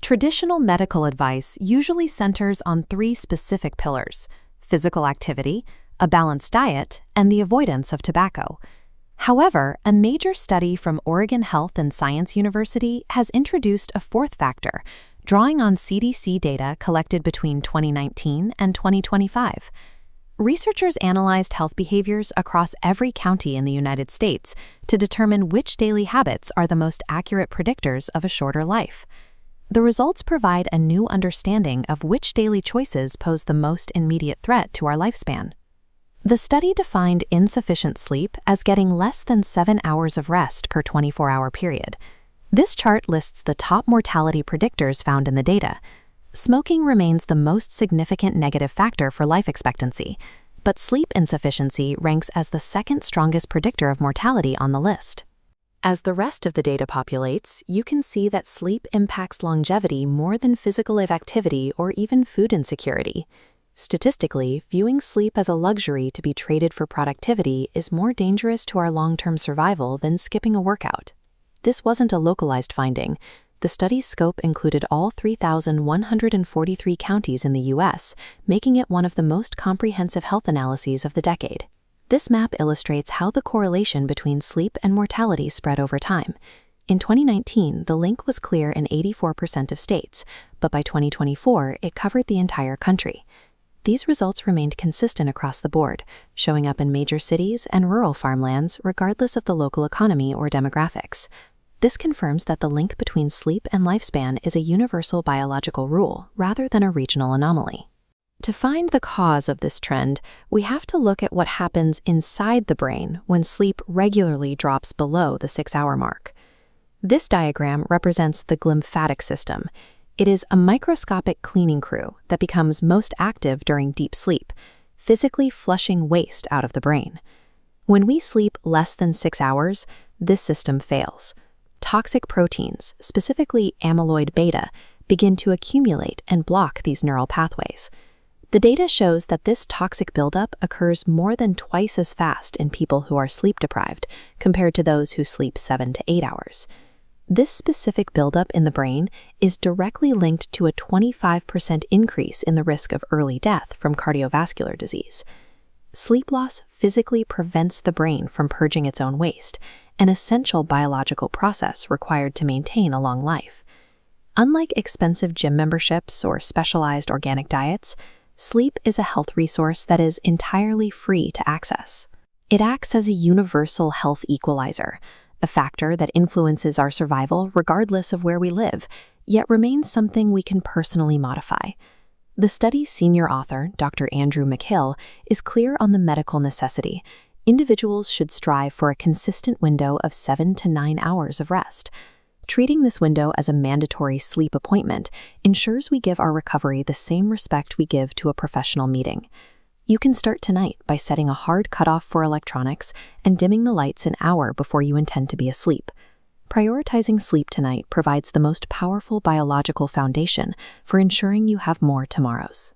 Traditional medical advice usually centers on three specific pillars: physical activity, a balanced diet, and the avoidance of tobacco. However, a major study from Oregon Health and Science University has introduced a fourth factor, drawing on CDC data collected between 2019 and 2025. Researchers analyzed health behaviors across every county in the United States to determine which daily habits are the most accurate predictors of a shorter life. The results provide a new understanding of which daily choices pose the most immediate threat to our lifespan. The study defined insufficient sleep as getting less than 7 hours of rest per 24-hour period. This chart lists the top mortality predictors found in the data. Smoking remains the most significant negative factor for life expectancy, but sleep insufficiency ranks as the second strongest predictor of mortality on the list. As the rest of the data populates, you can see that sleep impacts longevity more than physical activity or even food insecurity. Statistically, viewing sleep as a luxury to be traded for productivity is more dangerous to our long-term survival than skipping a workout. This wasn't a localized finding. The study's scope included all 3,143 counties in the U.S., making it one of the most comprehensive health analyses of the decade. This map illustrates how the correlation between sleep and mortality spread over time. In 2019, the link was clear in 84% of states, but by 2024, it covered the entire country. These results remained consistent across the board, showing up in major cities and rural farmlands regardless of the local economy or demographics. This confirms that the link between sleep and lifespan is a universal biological rule rather than a regional anomaly. To find the cause of this trend, we have to look at what happens inside the brain when sleep regularly drops below the 6-hour mark. This diagram represents the glymphatic system. It is a microscopic cleaning crew that becomes most active during deep sleep, physically flushing waste out of the brain. When we sleep less than 6 hours, this system fails. Toxic proteins, specifically amyloid beta, begin to accumulate and block these neural pathways. The data shows that this toxic buildup occurs more than twice as fast in people who are sleep deprived compared to those who sleep 7 to 8 hours. This specific buildup in the brain is directly linked to a 25% increase in the risk of early death from cardiovascular disease. Sleep loss physically prevents the brain from purging its own waste, an essential biological process required to maintain a long life. Unlike expensive gym memberships or specialized organic diets, sleep is a health resource that is entirely free to access. It acts as a universal health equalizer, a factor that influences our survival regardless of where we live, yet remains something we can personally modify. The study's senior author, Dr. Andrew McHill, is clear on the medical necessity. Individuals should strive for a consistent window of 7 to 9 hours of rest. Treating this window as a mandatory sleep appointment ensures we give our recovery the same respect we give to a professional meeting. You can start tonight by setting a hard cutoff for electronics and dimming the lights an hour before you intend to be asleep. Prioritizing sleep tonight provides the most powerful biological foundation for ensuring you have more tomorrows.